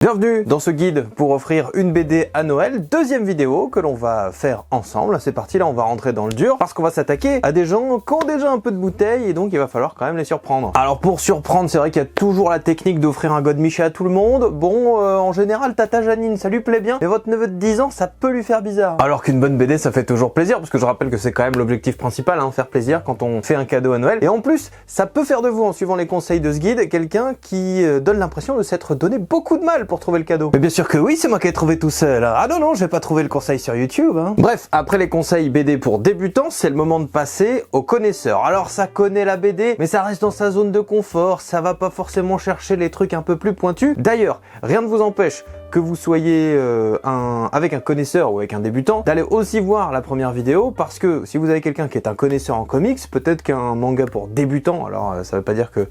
Bienvenue dans ce guide pour offrir une BD à Noël, deuxième vidéo que l'on va faire ensemble. C'est parti, là on va rentrer dans le dur parce qu'on va s'attaquer à des gens qui ont déjà un peu de bouteille et donc il va falloir quand même les surprendre. Alors pour surprendre, c'est vrai qu'il y a toujours la technique d'offrir un Godemiché à tout le monde. Bon, en général, Tata Janine, ça lui plaît bien, mais votre neveu de 10 ans, ça peut lui faire bizarre. Alors qu'une bonne BD, ça fait toujours plaisir, parce que je rappelle que c'est quand même l'objectif principal, faire plaisir quand on fait un cadeau à Noël. Et en plus, ça peut faire de vous, en suivant les conseils de ce guide, quelqu'un qui donne l'impression de s'être donné beaucoup de mal pour trouver le cadeau. Mais bien sûr que oui, c'est moi qui ai trouvé tout seul. Ah non, j'ai pas trouvé le conseil sur YouTube. Bref, après les conseils BD pour débutants, c'est le moment de passer aux connaisseurs. Alors ça connaît la BD, mais ça reste dans sa zone de confort, ça va pas forcément chercher les trucs un peu plus pointus. D'ailleurs, rien ne vous empêche que vous soyez avec un connaisseur ou avec un débutant, d'aller aussi voir la première vidéo, parce que si vous avez quelqu'un qui est un connaisseur en comics, peut-être qu'un manga pour débutants, alors ça veut pas dire que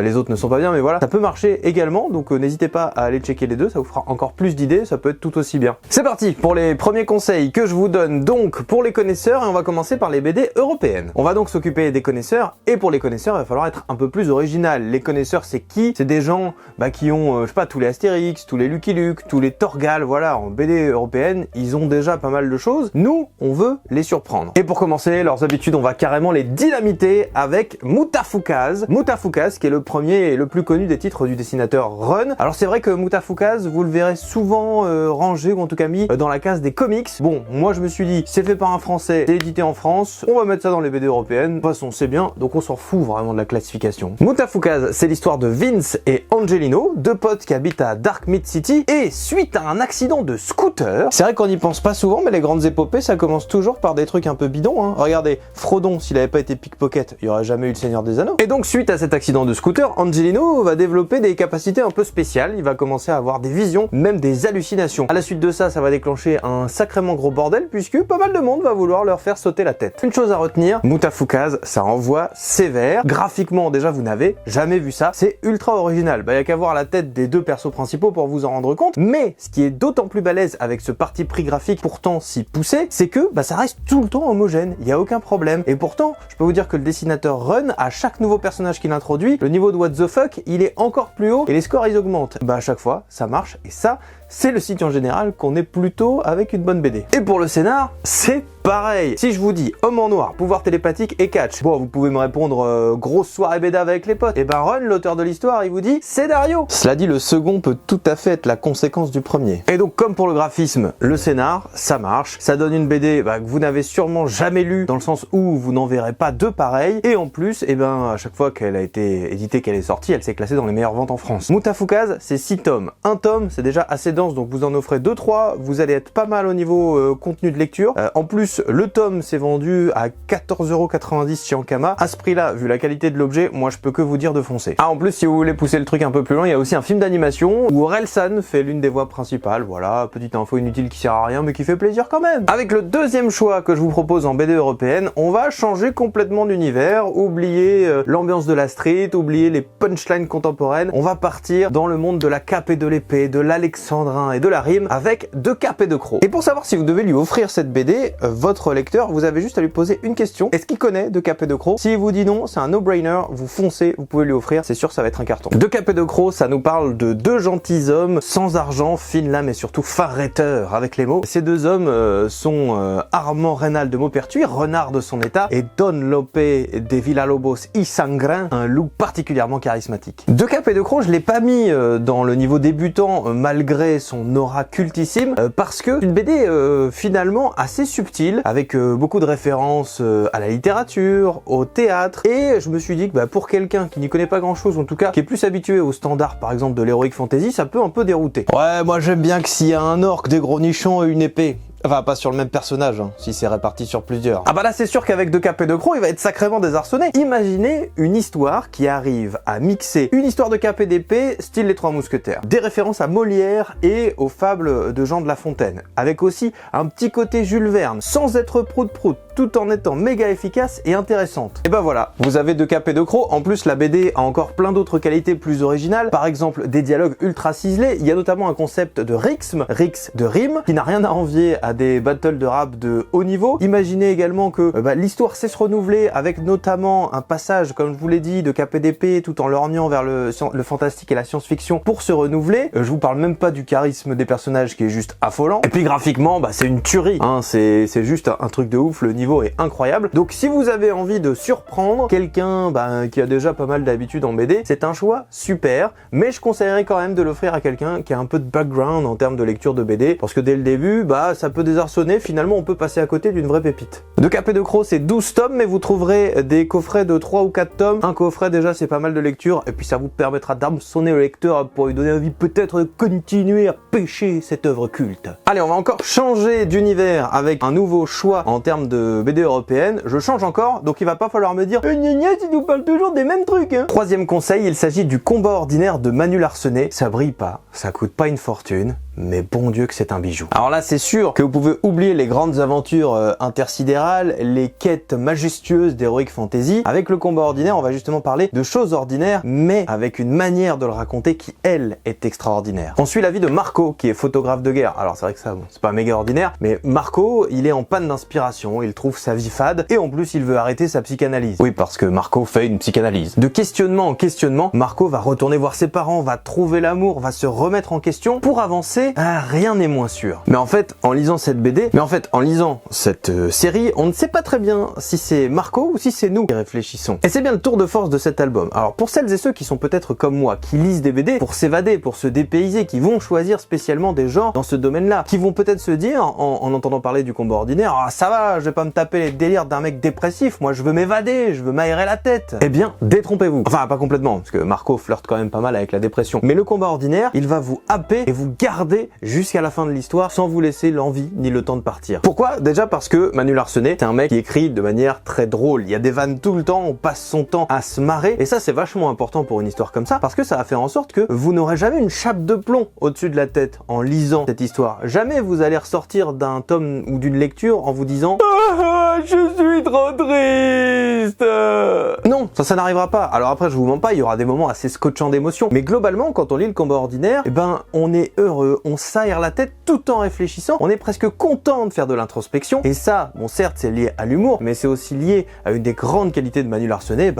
les autres ne sont pas bien, mais voilà, ça peut marcher également, donc n'hésitez pas à aller checker les deux, ça vous fera encore plus d'idées, ça peut être tout aussi bien. C'est parti pour les premiers conseils que je vous donne donc pour les connaisseurs, et on va commencer par les BD européennes. On va donc s'occuper des connaisseurs, et pour les connaisseurs, il va falloir être un peu plus original. Les connaisseurs, c'est qui? C'est des gens qui ont, je sais pas, tous les Astérix, tous les Lucky Luke, tous les Torgal, voilà, en BD européenne, ils ont déjà pas mal de choses. Nous, on veut les surprendre. Et pour commencer, leurs habitudes, on va carrément les dynamiter avec Mutafukaz. Mutafukaz, qui est le premier et le plus connu des titres du dessinateur Run. Alors c'est vrai que Mutafukaz, vous le verrez souvent rangé, ou en tout cas mis dans la case des comics. Bon, moi je me suis dit, c'est fait par un Français, c'est édité en France, on va mettre ça dans les BD européennes. De toute façon, c'est bien, donc on s'en fout vraiment de la classification. Mutafukaz, c'est l'histoire de Vince et Angelino, deux potes qui habitent à Dark Mid City, et suite à un accident de scooter, c'est vrai qu'on n'y pense pas souvent, mais les grandes épopées, ça commence toujours par des trucs un peu bidons. Regardez, Frodon, s'il avait pas été pickpocket, il y aurait jamais eu le Seigneur des Anneaux. Et donc, suite à cet accident de scooter, Angelino va développer des capacités un peu spéciales, il va commencer à avoir des visions, même des hallucinations. À la suite de ça, ça va déclencher un sacrément gros bordel, puisque pas mal de monde va vouloir leur faire sauter la tête. Une chose à retenir, Mutafukaz, ça envoie sévère. Graphiquement, déjà, vous n'avez jamais vu ça, c'est ultra original. Y a qu'à voir la tête des deux persos principaux pour vous en rendre compte. Mais ce qui est d'autant plus balèze avec ce parti pris graphique pourtant si poussé, c'est que ça reste tout le temps homogène, il n'y a aucun problème. Et pourtant, je peux vous dire que le dessinateur Run, à chaque nouveau personnage qu'il introduit, le niveau de what the fuck, il est encore plus haut et les scores ils augmentent. À chaque fois, ça marche, et ça, c'est le signe en général qu'on est plutôt avec une bonne BD. Et pour le scénar, c'est pareil. Si je vous dis homme en noir, pouvoir télépathique et catch, bon, vous pouvez me répondre grosse soirée BD avec les potes. Et Run, l'auteur de l'histoire, il vous dit scénario. Cela dit, le second peut tout à fait être la conséquence du premier. Et donc, comme pour le graphisme, le scénar, ça marche. Ça donne une BD que vous n'avez sûrement jamais lue, dans le sens où vous n'en verrez pas deux pareils. Et en plus, à chaque fois qu'elle a été éditée, qu'elle est sortie, elle s'est classée dans les meilleures ventes en France. Mutafukaz, c'est 6 tomes. Un tome, c'est déjà assez dense, donc vous en offrez 2-3, vous allez être pas mal au niveau contenu de lecture. En plus, le tome s'est vendu à 14,90€ chez Ankama. À ce prix-là, vu la qualité de l'objet, moi je peux que vous dire de foncer. En plus, si vous voulez pousser le truc un peu plus loin, il y a aussi un film d'animation où Orelsan fait l'une des voix principales. Voilà, petite info inutile qui sert à rien mais qui fait plaisir quand même. Avec le deuxième choix que je vous propose en BD européenne, on va changer complètement d'univers, oublier l'ambiance de la street, oublier les punchlines contemporaines. On va partir dans le monde de la cape et de l'épée, de l'alexandrin et de la rime avec De Cap et de Croc. Et pour savoir si vous devez lui offrir cette BD, votre lecteur, vous avez juste à lui poser une question. Est-ce qu'il connaît De Cap et de Croc? S'il vous dit non, c'est un no-brainer, vous foncez, vous pouvez lui offrir, c'est sûr ça va être un carton. De Cap et de Croc, ça nous parle de deux gentilshommes sans argent, fine lame et surtout farreteurs avec les mots. Ces deux hommes sont Armand Reynald de Maupertuis, renard de son état, et Don Lope de Villalobos y Sangrin, un loup particulièrement charismatique. De Cap et de Croc, je l'ai pas mis dans le niveau débutant malgré son aura cultissime, parce que une BD finalement assez subtile, avec beaucoup de références à la littérature, au théâtre, et je me suis dit que pour quelqu'un qui n'y connaît pas grand chose, en tout cas qui est plus habitué aux standards par exemple de l'heroic fantasy, ça peut un peu dérouter. Ouais, moi j'aime bien que s'il y a un orc, des gros nichons et une épée. Enfin, pas sur le même personnage, si c'est réparti sur plusieurs. Là, c'est sûr qu'avec De Cap et de Croc, il va être sacrément désarçonné. Imaginez une histoire qui arrive à mixer une histoire de cap et d'épée, style Les Trois Mousquetaires, des références à Molière et aux fables de Jean de La Fontaine, avec aussi un petit côté Jules Verne, sans être prout-prout. tout en étant méga efficace et intéressante. Et ben voilà, vous avez de Cap et de Croc. En plus, la BD a encore plein d'autres qualités plus originales, par exemple des dialogues ultra ciselés. Il y a notamment un concept de rythme, de rime, qui n'a rien à envier à des battles de rap de haut niveau. Imaginez également que l'histoire sait se renouveler avec notamment un passage, comme je vous l'ai dit, de Cap et d'épée tout en lorgnant vers le fantastique et la science-fiction pour se renouveler. Je vous parle même pas du charisme des personnages qui est juste affolant. Et puis graphiquement, c'est une tuerie, hein, c'est juste un truc de ouf, le niveau est incroyable. Donc si vous avez envie de surprendre quelqu'un qui a déjà pas mal d'habitude en BD, c'est un choix super, mais je conseillerais quand même de l'offrir à quelqu'un qui a un peu de background en termes de lecture de BD, parce que dès le début, ça peut désarçonner, finalement on peut passer à côté d'une vraie pépite. De Cap et de Croc, c'est 12 tomes, mais vous trouverez des coffrets de 3 ou 4 tomes. Un coffret déjà c'est pas mal de lecture, et puis ça vous permettra d'hameçonner le lecteur pour lui donner envie peut-être de continuer à pêcher cette œuvre culte. Allez, on va encore changer d'univers avec un nouveau choix en termes de BD européenne. Je change encore, donc il va pas falloir me dire gna tu nous parles toujours des mêmes trucs, hein. Troisième conseil, il s'agit du Combat ordinaire de Manu Larsenet. Ça brille pas, ça coûte pas une fortune, mais bon Dieu que c'est un bijou. Alors là, c'est sûr que vous pouvez oublier les grandes aventures intersidérales, les quêtes majestueuses d'Heroic Fantasy. Avec le Combat ordinaire, on va justement parler de choses ordinaires, mais avec une manière de le raconter qui, elle, est extraordinaire. On suit la vie de Marco, qui est photographe de guerre. Alors c'est vrai que ça, c'est pas méga ordinaire, mais Marco, il est en panne d'inspiration, il trouve sa vie fade, et en plus, il veut arrêter sa psychanalyse. Oui, parce que Marco fait une psychanalyse. De questionnement en questionnement, Marco va retourner voir ses parents, va trouver l'amour, va se remettre en question pour avancer. Rien n'est moins sûr. Mais en fait, en lisant cette série, on ne sait pas très bien si c'est Marco ou si c'est nous qui réfléchissons. Et c'est bien le tour de force de cet album. Alors pour celles et ceux qui sont peut-être comme moi, qui lisent des BD pour s'évader, pour se dépayser, qui vont choisir spécialement des genres dans ce domaine-là, qui vont peut-être se dire, en entendant parler du Combat ordinaire, ah ça va, je vais pas me taper les délires d'un mec dépressif, moi je veux m'évader, je veux m'aérer la tête. Eh bien, détrompez-vous. Enfin, pas complètement, parce que Marco flirte quand même pas mal avec la dépression. Mais le Combat ordinaire, il va vous happer et vous garder jusqu'à la fin de l'histoire sans vous laisser l'envie ni le temps de partir. Pourquoi? Déjà parce que Manu Larsenet, c'est un mec qui écrit de manière très drôle. Il y a des vannes tout le temps, on passe son temps à se marrer, et ça c'est vachement important pour une histoire comme ça, parce que ça va faire en sorte que vous n'aurez jamais une chape de plomb au-dessus de la tête en lisant cette histoire. Jamais vous allez ressortir d'un tome ou d'une lecture en vous disant ah, je suis trop triste. Non, ça n'arrivera pas. Alors après, je vous mens pas, il y aura des moments assez scotchants d'émotion, mais globalement, quand on lit le Combat ordinaire, on est heureux, on s'aère la tête tout en réfléchissant, on est presque content de faire de l'introspection, et ça, bon certes c'est lié à l'humour, mais c'est aussi lié à une des grandes qualités de Manu Larsenet,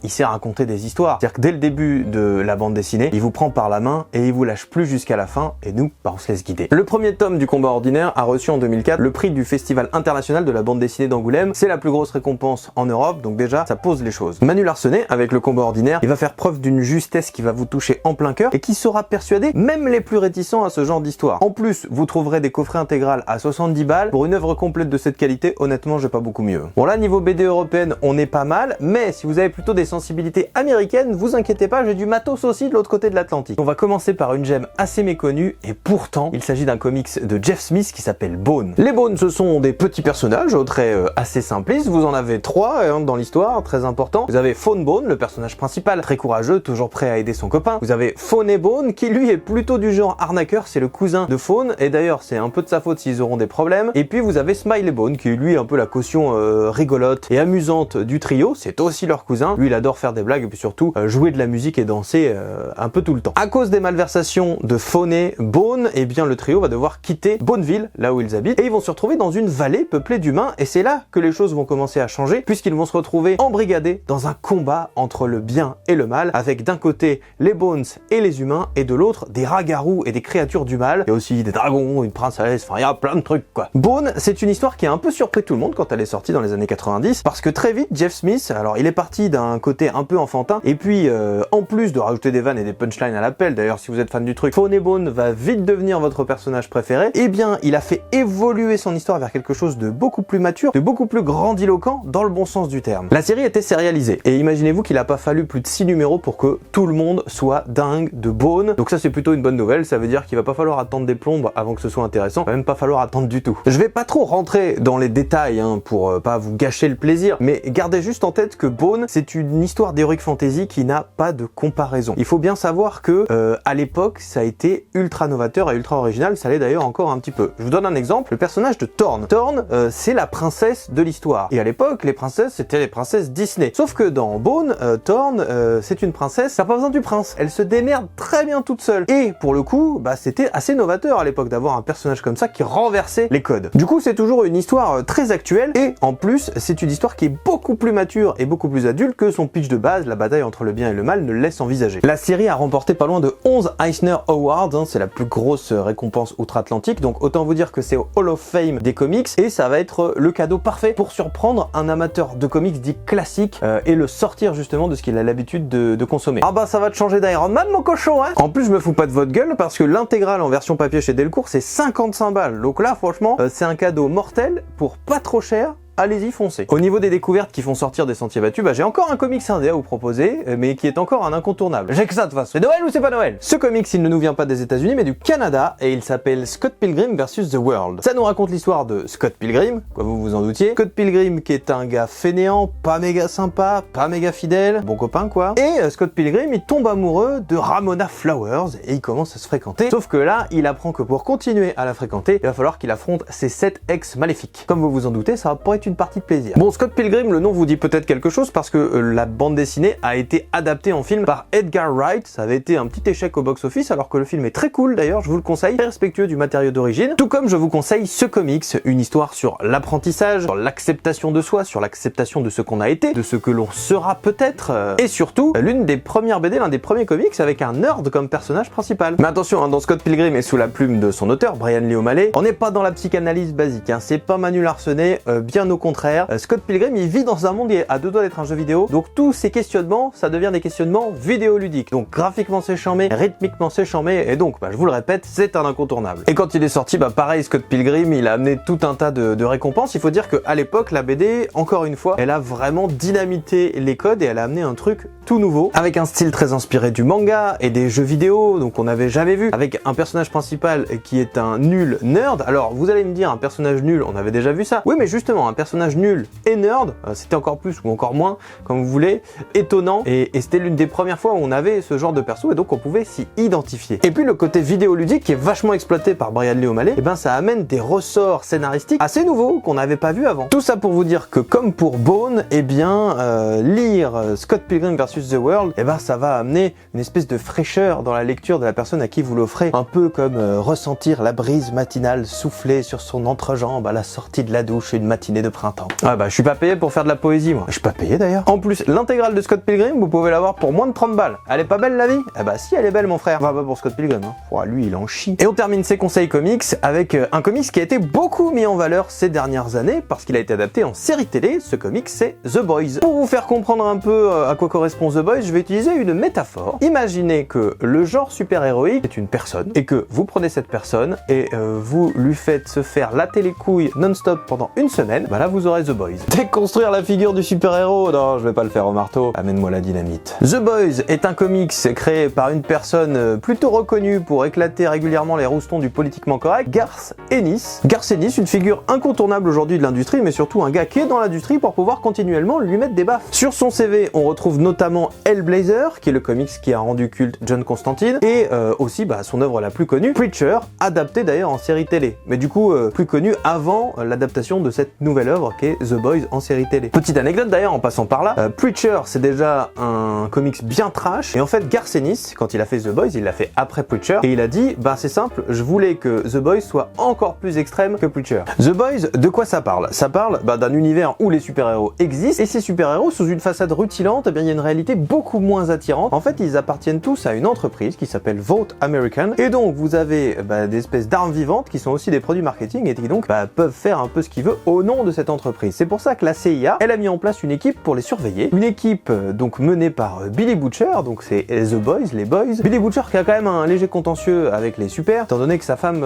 il sait raconter des histoires. C'est-à-dire que dès le début de la bande dessinée, il vous prend par la main et il vous lâche plus jusqu'à la fin, et nous, on se laisse guider. Le premier tome du Combat ordinaire a reçu en 2004 le prix du Festival international de la bande dessinée d'Angoulême. C'est la plus grosse récompense en Europe, donc déjà, ça pose les choses. Manu Larsenet, avec le Combat ordinaire, il va faire preuve d'une justesse qui va vous toucher en plein cœur et qui saura persuader même les plus réticents à ce genre d'histoire. En plus, vous trouverez des coffrets intégrales à 70 balles. Pour une œuvre complète de cette qualité, honnêtement, j'ai pas beaucoup mieux. Bon là, niveau BD européenne, on est pas mal, mais si vous avez plutôt des sensibilités américaine, vous inquiétez pas, j'ai du matos aussi de l'autre côté de l'Atlantique. On va commencer par une gemme assez méconnue, et pourtant, il s'agit d'un comics de Jeff Smith qui s'appelle Bone. Les Bones, ce sont des petits personnages au trait assez simplistes. Vous en avez 3 dans l'histoire, très important. Vous avez Fawn Bone, le personnage principal, très courageux, toujours prêt à aider son copain. Vous avez Fawn et Bone, qui lui est plutôt du genre arnaqueur, c'est le cousin de Fawn, et d'ailleurs, c'est un peu de sa faute s'ils auront des problèmes. Et puis vous avez Smiley Bone, qui est lui un peu la caution rigolote et amusante du trio, c'est aussi leur cousin. Lui, il adore faire des blagues et puis surtout jouer de la musique et danser un peu tout le temps. À cause des malversations de Fawn et Bone, eh bien le trio va devoir quitter Boneville, là où ils habitent, et ils vont se retrouver dans une vallée peuplée d'humains, et c'est là que les choses vont commencer à changer, puisqu'ils vont se retrouver embrigadés dans un combat entre le bien et le mal, avec d'un côté les Bones et les humains, et de l'autre des rats-garous et des créatures du mal. Il y a aussi des dragons, une princesse, enfin il y a plein de trucs quoi. Bone, c'est une histoire qui a un peu surpris tout le monde quand elle est sortie dans les années 90, parce que très vite Jeff Smith, alors il est parti d'un côté un peu enfantin, et puis en plus de rajouter des vannes et des punchlines à l'appel, d'ailleurs si vous êtes fan du truc, Fawn et Bone va vite devenir votre personnage préféré, et bien il a fait évoluer son histoire vers quelque chose de beaucoup plus mature, de beaucoup plus grandiloquent dans le bon sens du terme. La série était sérialisée, et imaginez-vous qu'il a pas fallu plus de 6 numéros pour que tout le monde soit dingue de Bone, donc ça c'est plutôt une bonne nouvelle, ça veut dire qu'il va pas falloir attendre des plombes avant que ce soit intéressant, il va même pas falloir attendre du tout. Je vais pas trop rentrer dans les détails pour pas vous gâcher le plaisir, mais gardez juste en tête que Bone c'est une une histoire d'heroic fantasy qui n'a pas de comparaison. Il faut bien savoir que à l'époque, ça a été ultra novateur et ultra original, ça l'est d'ailleurs encore un petit peu. Je vous donne un exemple, le personnage de Thorn. Thorn, c'est la princesse de l'histoire. Et à l'époque, les princesses, c'était les princesses Disney. Sauf que dans Bone, Thorn, c'est une princesse, ça n'a pas besoin du prince. Elle se démerde très bien toute seule. Et pour le coup, bah, c'était assez novateur à l'époque d'avoir un personnage comme ça qui renversait les codes. Du coup, c'est toujours une histoire très actuelle et en plus, c'est une histoire qui est beaucoup plus mature et beaucoup plus adulte que son pitch de base, la bataille entre le bien et le mal ne le laisse envisager. La série a remporté pas loin de 11 Eisner Awards, hein, c'est la plus grosse récompense outre-Atlantique, donc autant vous dire que c'est au Hall of Fame des comics et ça va être le cadeau parfait pour surprendre un amateur de comics dit classique et le sortir justement de ce qu'il a l'habitude de consommer. Ah bah ça va te changer d'Iron Man mon cochon hein. En plus je me fous pas de votre gueule parce que l'intégrale en version papier chez Delcourt c'est 55 balles, donc là franchement c'est un cadeau mortel pour pas trop cher. Allez-y, foncez. Au niveau des découvertes qui font sortir des sentiers battus, bah j'ai encore un comics indé à vous proposer, mais qui est encore un incontournable. J'ai que ça de toute façon. C'est Noël ou c'est pas Noël? Ce comics, il ne nous vient pas des États-Unis, mais du Canada, et il s'appelle Scott Pilgrim vs. The World. Ça nous raconte l'histoire de Scott Pilgrim, quoi vous vous en doutiez. Scott Pilgrim qui est un gars fainéant, pas méga sympa, pas méga fidèle, bon copain quoi. Et Scott Pilgrim, il tombe amoureux de Ramona Flowers, et il commence à se fréquenter. Sauf que là, il apprend que pour continuer à la fréquenter, il va falloir qu'il affronte ses 7 ex maléfiques. Comme vous vous en doutez, ça va pas être une partie de plaisir. Bon, Scott Pilgrim, le nom vous dit peut-être quelque chose parce que la bande dessinée a été adaptée en film par Edgar Wright. Ça avait été un petit échec au box-office alors que le film est très cool d'ailleurs, je vous le conseille, très respectueux du matériau d'origine. Tout comme je vous conseille ce comics, une histoire sur l'apprentissage, sur l'acceptation de soi, sur l'acceptation de ce qu'on a été, de ce que l'on sera peut-être, et surtout, l'une des premières BD, l'un des premiers comics avec un nerd comme personnage principal. Mais attention, hein, dans Scott Pilgrim et sous la plume de son auteur, Brian Lee O'Malley, on n'est pas dans la psychanalyse basique, hein, c'est pas Manu Larsenet, bien au contraire. Scott Pilgrim, il vit dans un monde qui est à deux doigts d'être un jeu vidéo, donc tous ces questionnements, ça devient des questionnements vidéoludiques. Donc graphiquement c'est charmé, rythmiquement c'est charmé, et donc, bah, je vous le répète, c'est un incontournable. Et quand il est sorti, bah pareil, Scott Pilgrim, il a amené tout un tas de récompenses. Il faut dire qu'à l'époque, la BD, encore une fois, elle a vraiment dynamité les codes et elle a amené un truc tout nouveau, avec un style très inspiré du manga et des jeux vidéo, donc on n'avait jamais vu, avec un personnage principal qui est un nul nerd. Alors vous allez me dire, un personnage nul, on avait déjà vu ça. Oui, mais justement, un personnage nul et nerd, c'était encore plus ou encore moins, comme vous voulez, étonnant, et c'était l'une des premières fois où on avait ce genre de perso et donc on pouvait s'y identifier. Et puis le côté vidéoludique qui est vachement exploité par Brian Lee O'Malley, et ben ça amène des ressorts scénaristiques assez nouveaux qu'on n'avait pas vu avant. Tout ça pour vous dire que comme pour Bone, et bien lire Scott Pilgrim vs. The World, et ben ça va amener une espèce de fraîcheur dans la lecture de la personne à qui vous l'offrez, un peu comme ressentir la brise matinale souffler sur son entrejambe à la sortie de la douche une matinée de printemps. Ah bah je suis pas payé pour faire de la poésie moi. Je suis pas payé d'ailleurs. En plus, l'intégrale de Scott Pilgrim, vous pouvez l'avoir pour moins de 30 balles. Elle est pas belle la vie? Ah bah si, elle est belle mon frère. Enfin pas pour Scott Pilgrim, hein. Oh, lui il en chie. Et on termine ces conseils comics avec un comics qui a été beaucoup mis en valeur ces dernières années parce qu'il a été adapté en série télé. Ce comics c'est The Boys. Pour vous faire comprendre un peu à quoi correspond The Boys, je vais utiliser une métaphore. Imaginez que le genre super-héroïque est une personne et que vous prenez cette personne et vous lui faites se faire la télécouille non-stop pendant une semaine. Bah là vous aurez The Boys. Déconstruire la figure du super-héros, non je vais pas le faire au marteau, amène-moi la dynamite. The Boys est un comics créé par une personne plutôt reconnue pour éclater régulièrement les roustons du politiquement correct, Garth Ennis. Garth Ennis, une figure incontournable aujourd'hui de l'industrie, mais surtout un gars qui est dans l'industrie pour pouvoir continuellement lui mettre des baffes. Sur son CV, on retrouve notamment Hellblazer, qui est le comics qui a rendu culte John Constantine, et aussi son œuvre la plus connue, Preacher, adaptée d'ailleurs en série télé, mais du coup plus connue avant l'adaptation de cette nouvelle œuvre qui est The Boys en série télé. Petite anecdote d'ailleurs en passant par là, Preacher c'est déjà un comics bien trash, et en fait Garth Ennis, quand il a fait The Boys, il l'a fait après Preacher, et il a dit bah c'est simple, je voulais que The Boys soit encore plus extrême que Preacher. The Boys, de quoi ça parle? Ça parle d'un univers où les super-héros existent, et ces super-héros sous une façade rutilante, eh bien il y a une réalité beaucoup moins attirante. En fait ils appartiennent tous à une entreprise qui s'appelle Vote American, et donc vous avez des espèces d'armes vivantes qui sont aussi des produits marketing et qui donc peuvent faire un peu ce qu'ils veulent au nom de cette entreprise. C'est pour ça que la CIA, elle a mis en place une équipe pour les surveiller, une équipe donc menée par Billy Butcher, donc c'est The Boys, les Boys. Billy Butcher qui a quand même un léger contentieux avec les super, étant donné que sa femme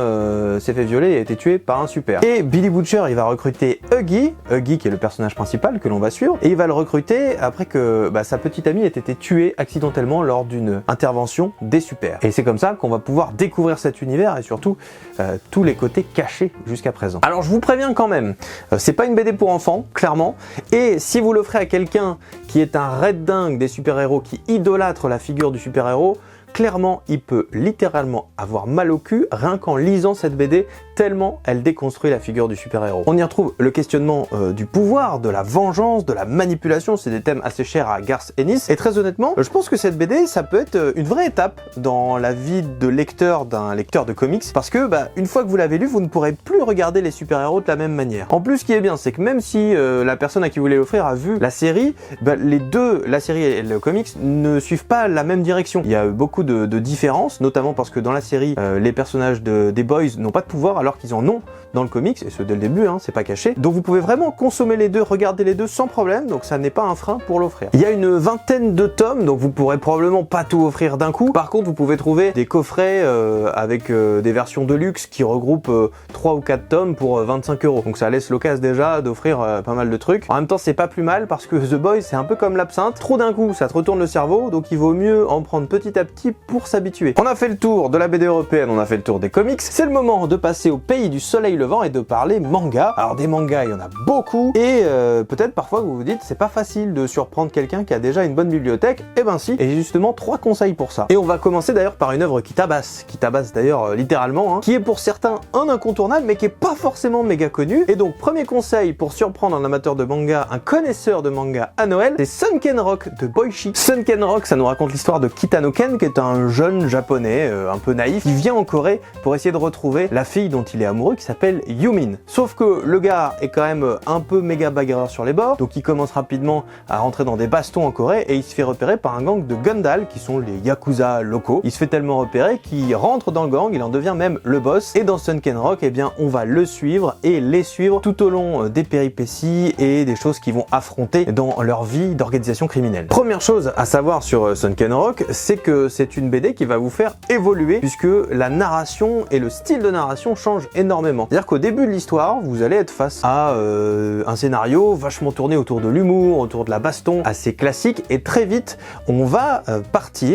s'est fait violer et a été tuée par un super. Et Billy Butcher, il va recruter Huggy qui est le personnage principal que l'on va suivre, et il va le recruter après que sa petite amie ait été tuée accidentellement lors d'une intervention des super. Et c'est comme ça qu'on va pouvoir découvrir cet univers et surtout tous les côtés cachés jusqu'à présent. Alors je vous préviens quand même, c'est pas pas une BD pour enfants, clairement, et si vous l'offrez à quelqu'un qui est un raid dingue des super-héros, qui idolâtre la figure du super-héros, clairement, il peut littéralement avoir mal au cul rien qu'en lisant cette BD, tellement elle déconstruit la figure du super-héros. On y retrouve le questionnement du pouvoir, de la vengeance, de la manipulation, c'est des thèmes assez chers à Garth Ennis, et très honnêtement, je pense que cette BD, ça peut être une vraie étape dans la vie de lecteur d'un lecteur de comics, parce que une fois que vous l'avez lu, vous ne pourrez plus regarder les super-héros de la même manière. En plus, ce qui est bien, c'est que même si la personne à qui vous voulez l'offrir a vu la série, les deux, la série et le comics, ne suivent pas la même direction. Il y a beaucoup de différences, notamment parce que dans la série, les personnages des Boys n'ont pas de pouvoir alors qu'ils en ont dans le comics, et ce dès le début, c'est pas caché. Donc vous pouvez vraiment consommer les deux, regarder les deux sans problème, donc ça n'est pas un frein pour l'offrir. Il y a une vingtaine de tomes, donc vous pourrez probablement pas tout offrir d'un coup. Par contre, vous pouvez trouver des coffrets avec des versions de luxe qui regroupent 3 ou 4 tomes pour 25 €. Donc ça laisse l'occasion déjà d'offrir pas mal de trucs. En même temps, c'est pas plus mal parce que The Boys, c'est un peu comme l'absinthe. Trop d'un coup, ça te retourne le cerveau, donc il vaut mieux en prendre petit à petit pour s'habituer. On a fait le tour de la BD européenne, on a fait le tour des comics. C'est le moment de passer au pays du soleil levant et de parler manga. Alors des mangas, il y en a beaucoup, et peut-être parfois vous vous dites c'est pas facile de surprendre quelqu'un qui a déjà une bonne bibliothèque. Eh ben si, et j'ai justement 3 conseils pour ça. Et on va commencer d'ailleurs par une œuvre qui tabasse d'ailleurs littéralement, qui est pour certains un incontournable mais qui est pas forcément méga connu. Et donc premier conseil pour surprendre un amateur de manga, un connaisseur de manga à Noël, c'est Sunken Rock de Boichi. Sunken Rock, ça nous raconte l'histoire de Kitano Ken, qui est un jeune japonais un peu naïf qui vient en Corée pour essayer de retrouver la fille dont il est amoureux, qui s'appelle Yumin. Sauf que le gars est quand même un peu méga bagarreur sur les bords, donc il commence rapidement à rentrer dans des bastons en Corée et il se fait repérer par un gang de Gundal qui sont les yakuza locaux. Il se fait tellement repérer qu'il rentre dans le gang, il en devient même le boss, et dans Sunken Rock, eh bien on va le suivre et les suivre tout au long des péripéties et des choses qu'ils vont affronter dans leur vie d'organisation criminelle. Première chose à savoir sur Sunken Rock, c'est que c'est une BD qui va vous faire évoluer, puisque la narration et le style de narration changent énormément. C'est-à-dire qu'au début de l'histoire, vous allez être face à un scénario vachement tourné autour de l'humour, autour de la baston, assez classique, et très vite, on va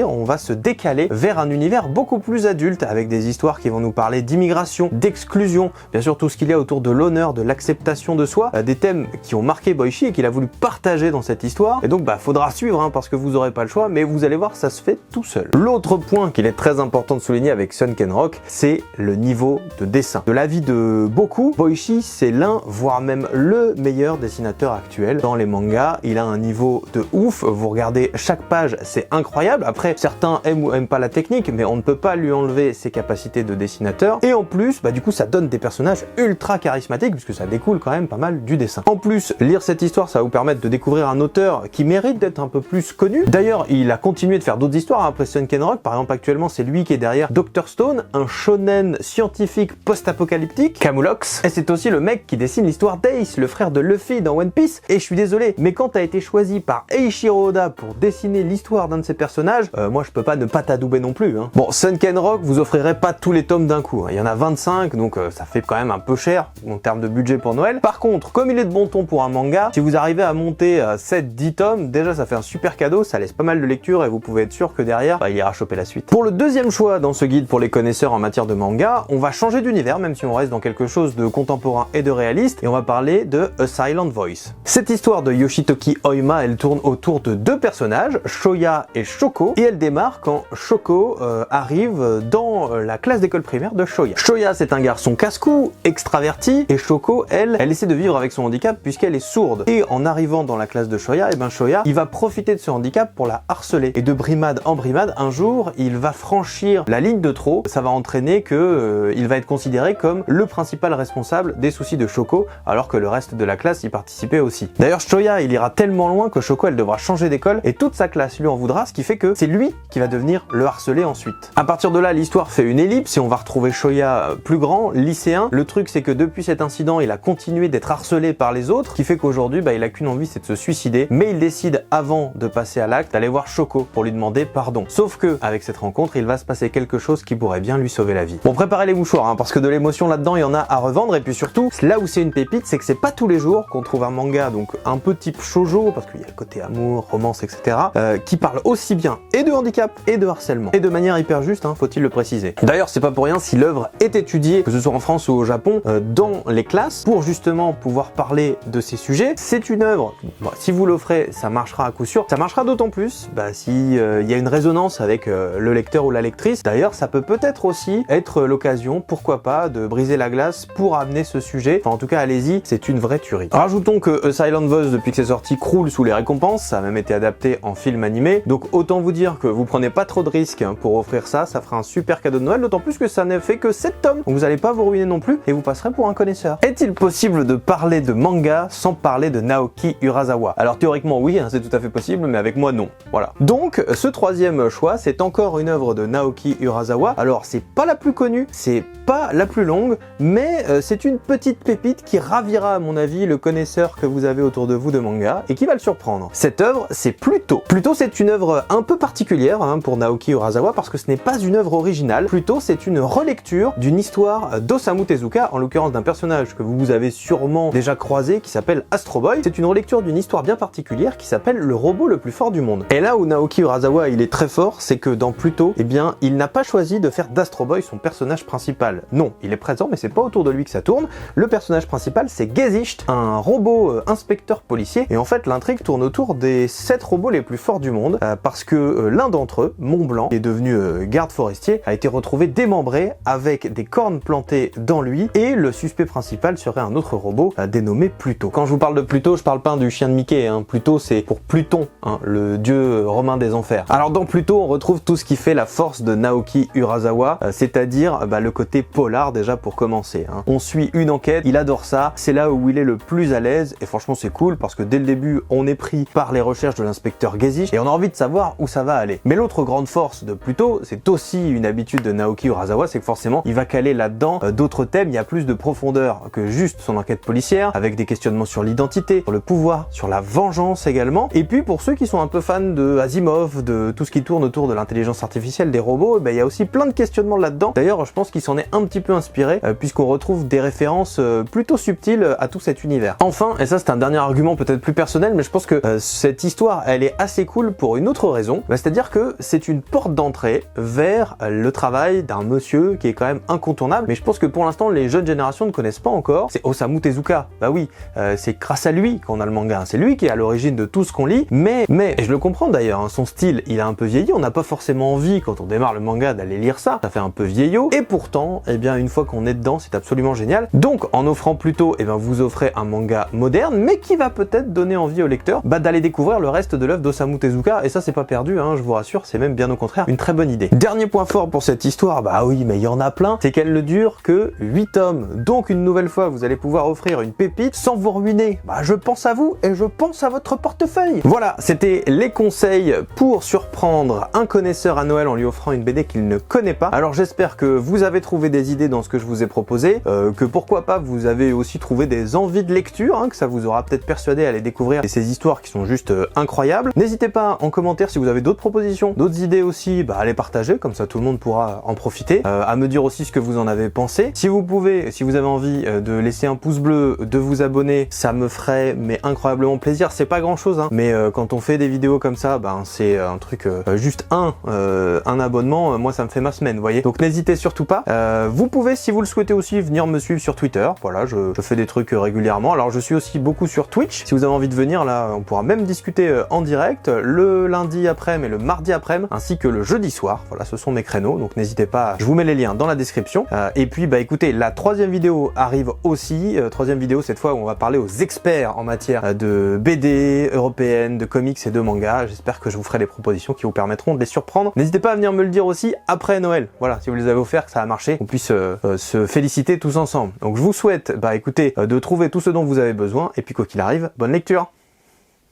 on va se décaler vers un univers beaucoup plus adulte, avec des histoires qui vont nous parler d'immigration, d'exclusion, bien sûr tout ce qu'il y a autour de l'honneur, de l'acceptation de soi, des thèmes qui ont marqué Boichi et qu'il a voulu partager dans cette histoire. Et donc faudra suivre, parce que vous n'aurez pas le choix, mais vous allez voir, ça se fait tout seul. L'autre point qu'il est très important de souligner avec Sunken Rock, c'est le niveau de dessin. De l'avis de beaucoup, Boichi, c'est l'un, voire même le meilleur dessinateur actuel dans les mangas. Il a un niveau de ouf, vous regardez chaque page, c'est incroyable. Après, certains aiment ou aiment pas la technique, mais on ne peut pas lui enlever ses capacités de dessinateur. Et en plus, du coup, ça donne des personnages ultra charismatiques, puisque ça découle quand même pas mal du dessin. En plus, lire cette histoire, ça va vous permettre de découvrir un auteur qui mérite d'être un peu plus connu. D'ailleurs, il a continué de faire d'autres histoires après Sunken Rock. Par exemple, actuellement, c'est lui qui est derrière Dr. Stone, un shonen scientifique post-apocalyptique, Camulox. Et c'est aussi le mec qui dessine l'histoire d'Ace, le frère de Luffy dans One Piece. Et je suis désolé, mais quand t'as été choisi par Eiichiro Oda pour dessiner l'histoire d'un de ses personnages, moi je peux pas ne pas t'adouber non plus. Bon, Sunken Rock, vous offrirez pas tous les tomes d'un coup. Il y en a 25, donc ça fait quand même un peu cher en termes de budget pour Noël. Par contre, comme il est de bon ton pour un manga, si vous arrivez à monter 7-10 tomes, déjà ça fait un super cadeau, ça laisse pas mal de lecture et vous pouvez être sûr que derrière, il ira choper la suite. Pour le deuxième choix dans ce guide pour les connaisseurs en matière de manga, on va changer d'univers, même si on reste dans quelque chose de contemporain et de réaliste, et on va parler de A Silent Voice. Cette histoire de Yoshitoki Oima, elle tourne autour de 2 personnages, Shoya et Shoko, et elle démarre quand Shoko arrive dans la classe d'école primaire de Shoya. Shoya, c'est un garçon casse-cou, extraverti, et Shoko, elle essaie de vivre avec son handicap puisqu'elle est sourde. Et en arrivant dans la classe de Shoya, Shoya, il va profiter de ce handicap pour la harceler. Et de brimade en brimade, un jour, il va franchir la ligne de trop. Ça va entraîner que il va être considéré comme le principal responsable des soucis de Shoko, alors que le reste de la classe y participait aussi. D'ailleurs, Shoya, il ira tellement loin que Shoko, elle devra changer d'école et toute sa classe lui en voudra, ce qui fait que c'est lui qui va devenir le harcelé ensuite. À partir de là, l'histoire fait une ellipse et on va retrouver Shoya plus grand, lycéen. Le truc, c'est que depuis cet incident, il a continué d'être harcelé par les autres, qui fait qu'aujourd'hui, il a qu'une envie, c'est de se suicider. Mais il décide, avant de passer à l'acte, d'aller voir Shoko pour lui demander pardon. Sauf que, avec cette rencontre, il va se passer quelque chose qui pourrait bien lui sauver la vie. Bon, préparez les mouchoirs, parce que de l'émotion là-dedans, il y en en a à revendre. Et puis surtout, là où c'est une pépite, c'est que c'est pas tous les jours qu'on trouve un manga, donc un peu type shoujo, parce qu'il y a le côté amour, romance, etc., qui parle aussi bien et de handicap et de harcèlement. Et de manière hyper juste, hein, faut-il le préciser. D'ailleurs, c'est pas pour rien si l'œuvre est étudiée, que ce soit en France ou au Japon, dans les classes, pour justement pouvoir parler de ces sujets. C'est une œuvre, bon, si vous l'offrez, ça marchera à coup sûr. Ça marchera d'autant plus si y a une résonance avec le lecteur ou la lectrice. D'ailleurs, ça peut peut-être aussi être l'occasion, pourquoi pas, de briser la glace pour amener ce sujet. Enfin, en tout cas, allez-y, c'est une vraie tuerie. Rajoutons que A Silent Voice, depuis que c'est sorti, croule sous les récompenses. Ça a même été adapté en film animé. Donc autant vous dire que vous prenez pas trop de risques pour offrir ça. Ça fera un super cadeau de Noël, d'autant plus que ça n'a fait que 7 tomes. Donc vous allez pas vous ruiner non plus et vous passerez pour un connaisseur. Est-il possible de parler de manga sans parler de Naoki Urasawa? Alors théoriquement oui, hein, c'est tout à fait possible, mais avec moi non. Voilà. Donc ce troisième choix, c'est encore une œuvre de Naoki Urasawa. Alors c'est pas la plus connue, c'est pas la plus longue, mais c'est une petite pépite qui ravira à mon avis le connaisseur que vous avez autour de vous de manga et qui va le surprendre. Cette œuvre, c'est Pluto. Pluto, c'est une œuvre un peu particulière hein, pour Naoki Urasawa parce que ce n'est pas une œuvre originale. Pluto, c'est une relecture d'une histoire d'Osamu Tezuka, en l'occurrence d'un personnage que vous avez sûrement déjà croisé qui s'appelle Astro Boy. C'est une relecture d'une histoire bien particulière qui s'appelle Le robot le plus fort du monde. Et là où Naoki Urasawa il est très fort, c'est que dans Pluto, eh bien, il n'a pas choisi de faire d'Astro Boy son personnage principal. Non, il est présent, mais c'est pas autour de lui que ça tourne. Le personnage principal, c'est Gezicht, un robot inspecteur policier. Et en fait, l'intrigue tourne autour des 7 robots les plus forts du monde, parce que l'un d'entre eux, Mont Blanc, qui est devenu garde forestier, a été retrouvé démembré avec des cornes plantées dans lui, et le suspect principal serait un autre robot dénommé Pluto. Quand je vous parle de Pluto, je parle pas du chien de Mickey, hein. Pluto c'est pour Pluton, hein, le dieu romain des enfers. Alors dans Pluto, on retrouve tout ce qui fait la force de Naoki Urasawa, c'est-à-dire le côté polar déjà pour commencer. Hein. On suit une enquête, il adore ça, c'est là où il est le plus à l'aise, et franchement c'est cool parce que dès le début, on est pris par les recherches de l'inspecteur Gezicht, et on a envie de savoir où ça va aller. Mais l'autre grande force de Pluto, c'est aussi une habitude de Naoki Urasawa, c'est que forcément, il va caler là-dedans d'autres thèmes, il y a plus de profondeur que juste son enquête policière, avec des questionnements sur l'identité, sur le pouvoir, sur la vengeance également. Et puis pour ceux qui sont un peu fans de Asimov, de tout ce qui tourne autour de l'intelligence artificielle, des robots, il y a aussi plein de questionnements là-dedans. D'ailleurs, je pense qu'il s'en est un petit peu inspiré, puisqu'on retrouve des références plutôt subtiles à tout cet univers. Enfin, et ça c'est un dernier argument peut-être plus personnel, mais je pense que cette histoire, elle est assez cool pour une autre raison, c'est-à-dire que c'est une porte d'entrée vers le travail d'un monsieur qui est quand même incontournable, mais je pense que pour l'instant les jeunes générations ne connaissent pas encore, c'est Osamu Tezuka. Bah oui, c'est grâce à lui qu'on a le manga, c'est lui qui est à l'origine de tout ce qu'on lit, mais et je le comprends d'ailleurs, hein, son style il a un peu vieilli, on n'a pas forcément envie quand on démarre le manga d'aller lire ça fait un peu vieillot, et pourtant, eh bien une fois qu'on est dedans, c'est absolument génial. Donc en offrant Pluto, vous offrez un manga moderne, mais qui va peut-être donner envie au lecteur d'aller découvrir le reste de l'œuvre d'Osamu Tezuka, et ça c'est pas perdu, hein, je vous rassure, c'est même bien au contraire une très bonne idée. Dernier point fort pour cette histoire, bah oui, mais il y en a plein, c'est qu'elle ne dure que 8 tomes, donc une nouvelle fois vous allez pouvoir offrir une pépite sans vous ruiner. Bah je pense à vous et je pense à votre portefeuille. Voilà, c'était les conseils pour surprendre un connaisseur à Noël en lui offrant une BD qu'il ne connaît pas. Alors j'espère que vous avez trouvé des idées dans ce que je vous ai proposé, que pourquoi pas vous avez aussi trouvé des envies de lecture, hein, que ça vous aura peut-être persuadé à aller découvrir ces histoires qui sont juste incroyables. N'hésitez pas en commentaire si vous avez d'autres propositions, d'autres idées aussi, à les partager, comme ça tout le monde pourra en profiter, à me dire aussi ce que vous en avez pensé. Si vous pouvez, si vous avez envie de laisser un pouce bleu, de vous abonner, ça me ferait mais incroyablement plaisir. C'est pas grand chose, hein, mais quand on fait des vidéos comme ça, c'est un truc, juste un abonnement, moi ça me fait ma semaine, vous voyez. Donc n'hésitez surtout pas. Vous pouvez, si vous le souhaitez aussi, venir me suivre sur Twitter. Voilà, je fais des trucs régulièrement. Alors je suis aussi beaucoup sur Twitch. Si vous avez envie de venir, là, on pourra même discuter en direct le lundi après-midi et le mardi après-midi, ainsi que le jeudi soir. Voilà, ce sont mes créneaux. Donc n'hésitez pas. Je vous mets les liens dans la description. Et puis, écoutez, la troisième vidéo arrive aussi. Troisième vidéo cette fois où on va parler aux experts en matière de BD européenne, de comics et de manga. J'espère que je vous ferai des propositions qui vous permettront de les surprendre. N'hésitez pas à venir me le dire aussi après Noël. Voilà, si vous les avez offerts, que ça a marché, qu'on puisse se féliciter tous ensemble. Donc je vous souhaite, écoutez, de trouver tout ce dont vous avez besoin, et puis quoi qu'il arrive, bonne lecture.